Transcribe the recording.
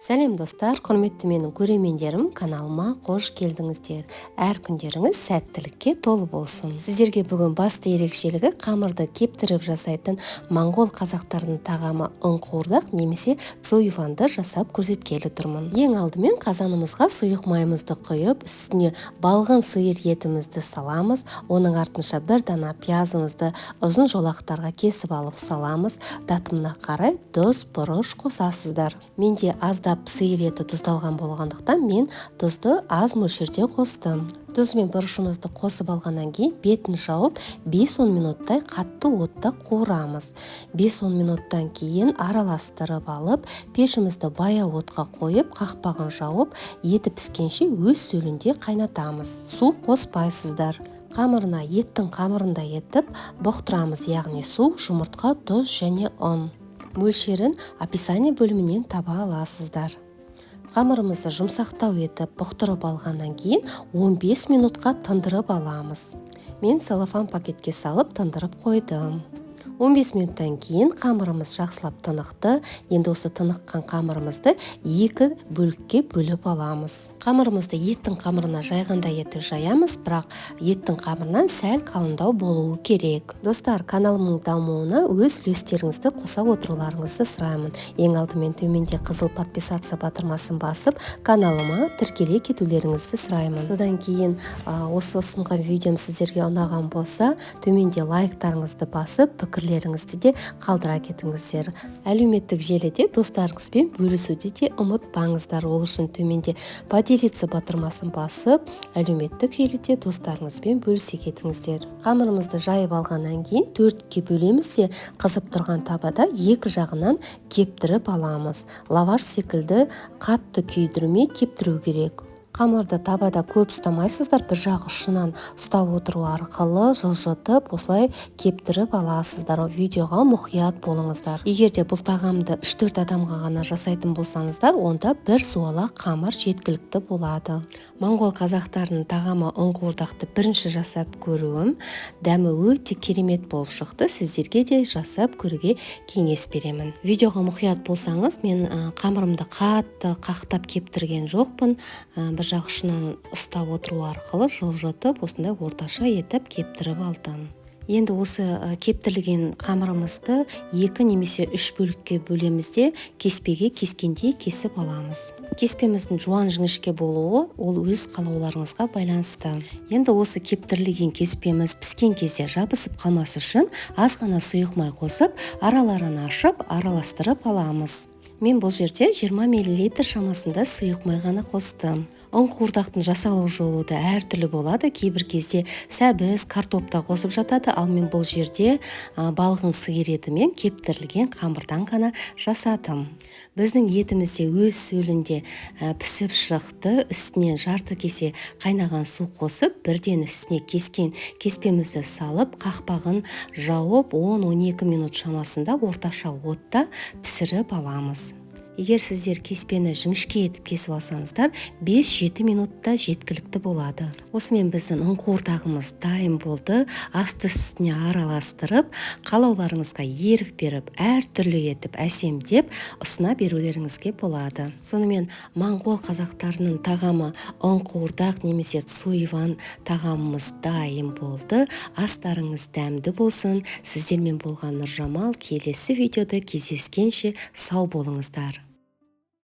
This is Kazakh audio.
Сәлем достар, құрметті менің көрермендерім, каналыма қош келдіңіздер. Әр күндеріңіз сәттілікке толы болсын. Сіздерге бүгін басты ерекшелігі қамырды кептіріп жасайтын моңғол қазақтарының тағамы ыңқуырдақ немесе цуйванды жасап көрсеткелі тұрмын. Ең алдымен қазанымызға сұйық майымызды құйып, үстіне балғын сиыр етімізді саламыз. Оның артынша бір дана пиязымызды ұзын жолақтарға кесіп алып саламыз. Татымына қарай тұз, бұрыш қосасыздар. Менде аздап сиыр еті тұздалған болғандықтан мен тұзды аз мөлшерде қостым. Тұз мен бұрышымызды қосып алғаннан кейін бетін жауып 5-10 минуттай қатты отта қуырамыз. 5-10 минуттан кейін араластырып алып, пешімізді баяу отқа қойып, қақпағын жауып, еті піскенше өз сөлінде қайнатамыз. Су қоспайсыздар. Қамырына еттің қамырындай етіп бұқтырамыз, яғни су, жұмыртқа, тұз және ұн. Мөлшерін описание бөлімінен таба аласыздар. Қамырымызды жұмсақтау етіп бұқтырып алғаннан кейін 15 минутқа тындырып аламыз. Мен целлофан пакетке салып тындырып қойдым. 15 минуттан кейін қамырымыз жақсылап тынықты. Енді осы тыныққан қамырымызды екі бөлікке бөліп аламыз. Қамырымызды еттің қамырына жайғандай етіп жаямыз, бірақ еттің қамырынан сәл қалыңдау болуы керек. Достар, каналымның дамуына өз үлестеріңізді қоса отыруларыңызды сұраймын. Ең алдымен төменде қызыл подписаться батырмасын басып, каналыма тіркеле кетулеріңізді сұраймын. Содан кейін осы ұсынған видеом сіздерге ұнаған болса, төменде лайктарыңызды басып, пікірлеріңізді де қалдыра кетіңіздер. Әлеуметтік желіде достарыңызбен бөлісуді де ұмытпаңыздар. Ол үшін төменде поделиться батырмасын басып, әлеуметтік желіде достарыңызбен бөлісе кетіңіздер. Қамырымызды жайып алғаннан кейін 4-ке бөлеміз де қызып тұрған табада екі жағынан кептіріп аламыз. Лаваш секілді қатты күйдірмей кептіру керек. Қамырды табада көп ұстамайсыздар, бір жақ ұшынан ұстап отыру арқылы жылжытып, осылай кептіріп аласыздар. Видеоға мұқият болыңыздар. Егер де бұл тағамды 3-4 адамға ғана жасайтын болсаңыздар, онда бір суала қамыр жеткілікті болады. Моңғол қазақтарының тағамы ыңқуырдақты бірінші жасап көруім, дәмі өте керемет болып шықты. Сіздерге де жасап көруге кеңес беремін. Видеоға мұқият болсаңыз, мен қамырымды қатты қақтап кептірген жоқпын. Бір жақ ұшынан ұстап отыру арқылы жылжытып, осындай орташа етіп кептіріп алдым. Енді осы кептірілген қамырымызды 2 немесе 3 бөлікке бөлемізде кеспеге кескендей кесіп аламыз. Кеспеміздің жуан жіңішке болуы ол өз қалауларыңызға байланысты. Енді осы кептірілген кеспеміз піскен кезде жабысып қалмас үшін аз ғана сұйық май қосып, араларын ашып, араластырып аламыз. Мен бұл жерде 20 мл шамасында сұйық май ғана қостым. Ыңқуырдақтың жасалу жолы да әртүрлі болады. Кейбір кезде сәбіз, картопта қосып жатады, ал мен бұл жерде балғын сиыр етімен кептірілген қамырдан ғана жасадым. Біздің етімізде өз сөлінде пісіп шықты. Үстінен жарты кесе қайнаған су қосып, бірден үстіне кескен кеспемізді салып, қақпағын жауып 10-12 минут шамасында орташа отта пісіріп аламыз. Егер сіздер кеспені жіңішке етіп кесіп алсаңыздар, 5-7 минутта жеткілікті болады. Осымен біздің ыңқуырдағымыз дайын болды. Асты үстіне араластырып, қалауларыңызға ерік беріп, әртүрлі етіп, әсемдеп ұсына берулеріңізге болады. Сонымен моңғол қазақтарының тағамы ыңқуырдақ немесе цуйван тағамымыз дайын болды. Астарыңыз дәмді болсын. Сіздермен болған Нұржамал. Келесі видеода кездескенше сау болыңыздар.